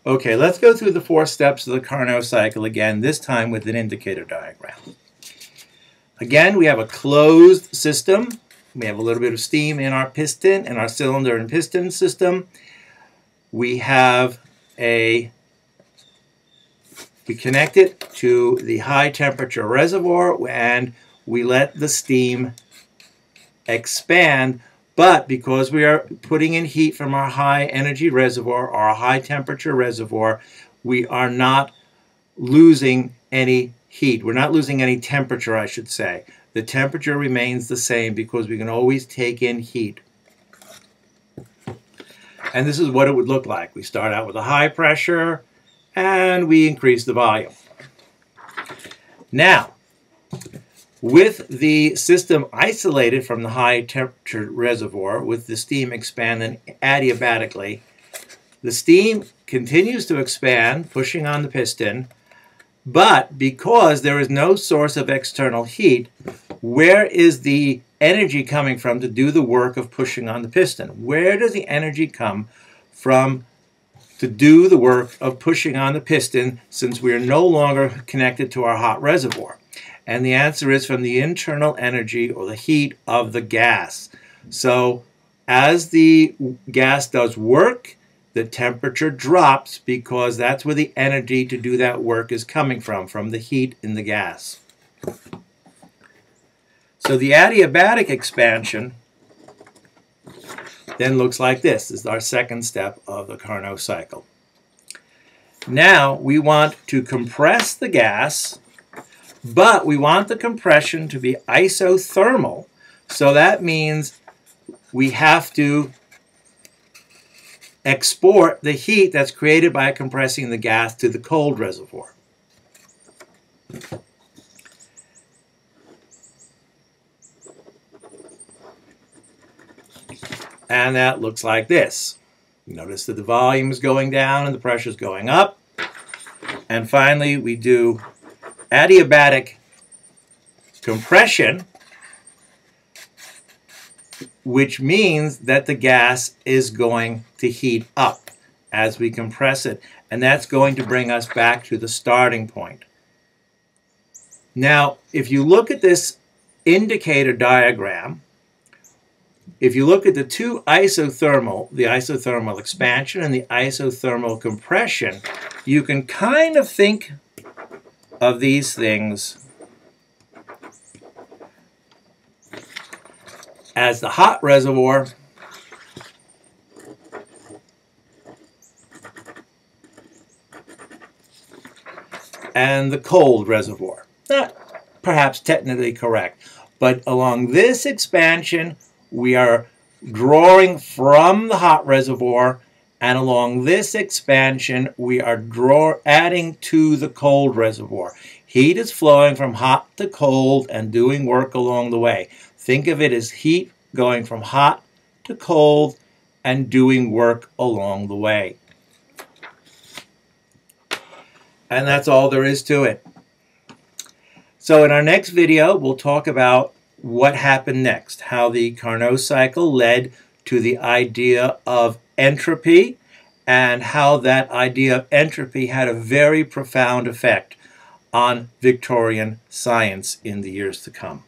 Okay, let's go through the 4 steps of the Carnot cycle again, this time with an indicator diagram. Again, we have a closed system. We have a little bit of steam in our piston, in our cylinder and piston system. We connect it to the high temperature reservoir and we let the steam expand, but because we are putting in heat from our high energy reservoir or a high temperature reservoir, we are not losing any heat. We're not losing any temperature, I should say. The temperature remains the same because we can always take in heat. And this is what it would look like. We start out with a high pressure and we increase the volume. Now, with the system isolated from the high temperature reservoir, with the steam expanding adiabatically, the steam continues to expand, pushing on the piston, but because there is no source of external heat, where is the energy coming from to do the work of pushing on the piston? Where does the energy come from to do the work of pushing on the piston since we are no longer connected to our hot reservoir? And the answer is from the internal energy or the heat of the gas. So as the gas does work, the temperature drops because that's where the energy to do that work is coming from the heat in the gas. So the adiabatic expansion then looks like this. This is our second step of the Carnot cycle. Now we want to compress the gas, but we want the compression to be isothermal. So that means we have to export the heat that's created by compressing the gas to the cold reservoir. And that looks like this. Notice that the volume is going down and the pressure is going up. And finally, we do adiabatic compression, which means that the gas is going to heat up as we compress it. And that's going to bring us back to the starting point. Now, if you look at this indicator diagram, if you look at the two isothermal, the isothermal expansion and the isothermal compression, you can kind of think of these things as the hot reservoir and the cold reservoir. Not perhaps technically correct, but along this expansion, we are drawing from the hot reservoir, and along this expansion, we are adding to the cold reservoir. Heat is flowing from hot to cold and doing work along the way. Think of it as heat going from hot to cold and doing work along the way. And that's all there is to it. So in our next video, we'll talk about what happened next, how the Carnot cycle led to the idea of entropy, and how that idea of entropy had a very profound effect on Victorian science in the years to come.